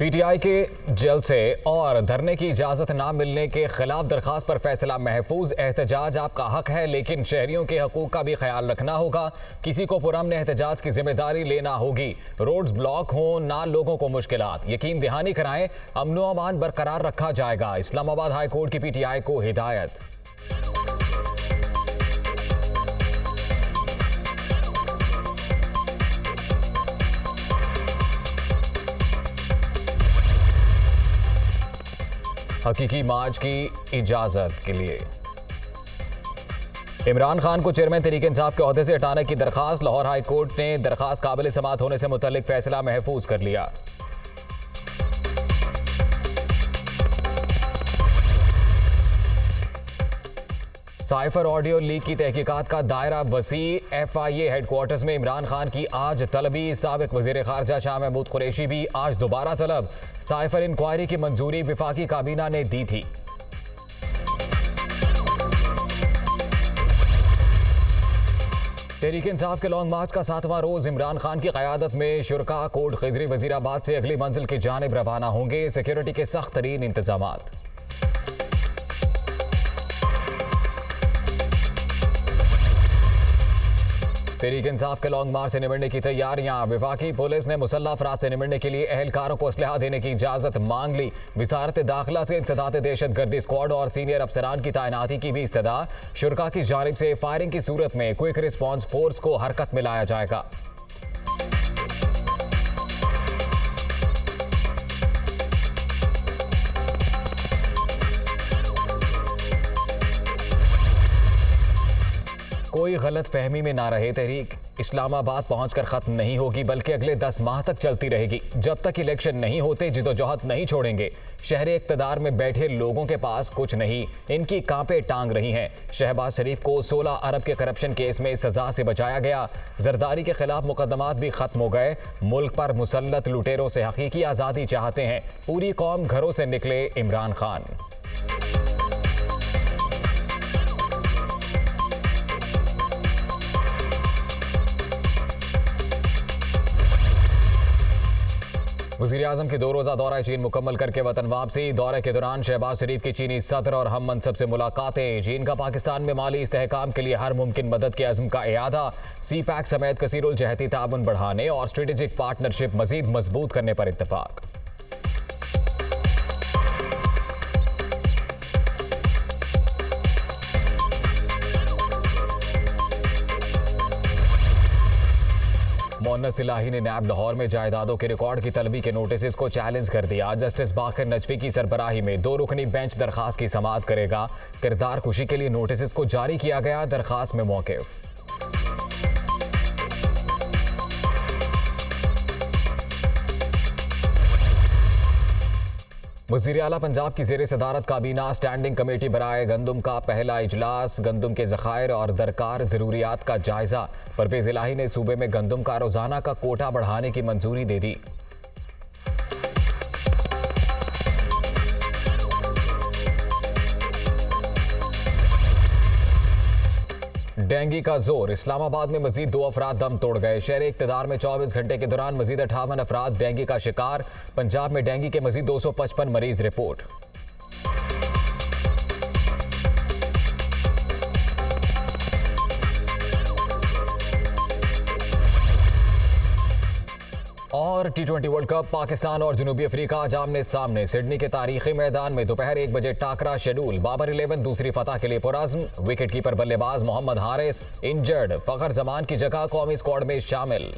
PTI के जलसे और धरने की इजाजत न मिलने के खिलाफ दरखास्त पर फैसला महफूज। एहतजाज आपका हक है, लेकिन शहरियों के हकूक का भी ख्याल रखना होगा। किसी को पुरअमन एहतजाज की जिम्मेदारी लेना होगी। रोड्स ब्लॉक हों ना, लोगों को मुश्किलात यकीन दहानी कराएं, अमन व अमान बरकरार रखा जाएगा। इस्लामाबाद हाई कोर्ट की पीटीआई को हिदायत। हकीकी मार्च की इजाजत के लिए इमरान खान को चेयरमैन तहरीक इंसाफ के ओहदे से हटाने की दरखास्त। लाहौर हाई कोर्ट ने दरखास्त काबिल समाअत होने से मुतल्लिक फैसला महफूज कर लिया। साइफर ऑडियो लीक की तहकीकात का दायरा वसी। FIA हेडक्वार्टर्स में इमरान खान की आज तलबी। साबिक वजीर खारजा शाह महमूद कुरैशी भी आज दोबारा तलब। साइफर इंक्वायरी की मंजूरी विफाकी काबीना ने दी थी। तहरीक इंसाफ के लॉन्ग मार्च का 7वां रोज इमरान खान की क़यादत में शुरका कोट खिजरी वजीराबाद से अगली मंजिल की जानिब रवाना होंगे। सिक्योरिटी के सख्त तरीन इंतजामात। तहरीक इंसाफ के लॉन्ग मार्च से निमटने की तैयारियां। वफाकी पुलिस ने मुसल्लह अफराद से निमटने के लिए एहलकारों को असलहा देने की इजाजत मांग ली। वजारत दाखिला से इंसदाद दहशतगर्दी स्क्वाड और सीनियर अफसरान की तैनाती की भी इस्तदा। शुरका की जानिब से फायरिंग की सूरत में क्विक रिस्पॉन्स फोर्स को हरकत में लाया जाएगा। कोई गलत फहमी में ना रहे, तहरीक इस्लामाबाद पहुंचकर खत्म नहीं होगी, बल्कि अगले 10 माह तक चलती रहेगी। जब तक इलेक्शन नहीं होते जिदोजहद नहीं छोड़ेंगे। शहरे इक़्तिदार में बैठे लोगों के पास कुछ नहीं, इनकी कांपे टांग रही हैं। शहबाज शरीफ को 16 अरब के करप्शन केस में सजा से बचाया गया। जरदारी के खिलाफ मुकदमात भी खत्म हो गए। मुल्क पर मुसल्लत लुटेरों से हकीकी आज़ादी चाहते हैं। पूरी कौम घरों से निकले इमरान खान। वज़ीर आज़म की 2 रोज़ा दौरा चीन मुकम्मल करके वतन वापसी। दौरे के दौरान शहबाज शरीफ की चीनी सदर और हम मनसब से मुलाकातें। चीन का पाकिस्तान में माली इस्तेहकाम के लिए हर मुमकिन मदद के अज़्म का इयादा। CPEC समेत कसीरुल जहती ताउन बढ़ाने और स्ट्रेटेजिक पार्टनरशिप मज़ीद मजबूत करने पर इत्तफाक। मोहन्नस इलाही ने नैब लाहौर में जायदादों के रिकॉर्ड की तलबी के नोटिस को चैलेंज कर दिया। जस्टिस बाकर नजफी की सरबराही में 2 रुकनी बेंच दरखास्त की समाअत करेगा। किरदार खुशी के लिए नोटिस को जारी किया गया। दरखास्त में मौक़िफ़। वज़ीर आला पंजाब की ज़ेर सदारत काबीना स्टैंडिंग कमेटी बराए गंदम का पहला इजलास। गंदम के ज़खायर और दरकार ज़रूरियात का जायज़ा। परवेज़ इलाही ने सूबे में गंदम का रोज़ाना का कोटा बढ़ाने की मंजूरी दे दी। डेंगू का जोर। इस्लामाबाद में मजीद 2 अफराद दम तोड़ गए। शहर इक़्तिदार में 24 घंटे के दौरान मजीद 58 अफराद डेंगू का शिकार। पंजाब में डेंगू के मजीद 255 मरीज रिपोर्ट। और T20 वर्ल्ड कप पाकिस्तान और जनूबी अफ्रीका आज आमने सामने। सिडनी के तारीखी मैदान में दोपहर 1 बजे टाकरा शेड्यूल। बाबर 11 दूसरी फतह के लिए पुरअज़्म। विकेट कीपर बल्लेबाज मोहम्मद हारिस इंजर्ड। फ़खर जमान की जगह कौमी स्क्वाड में शामिल।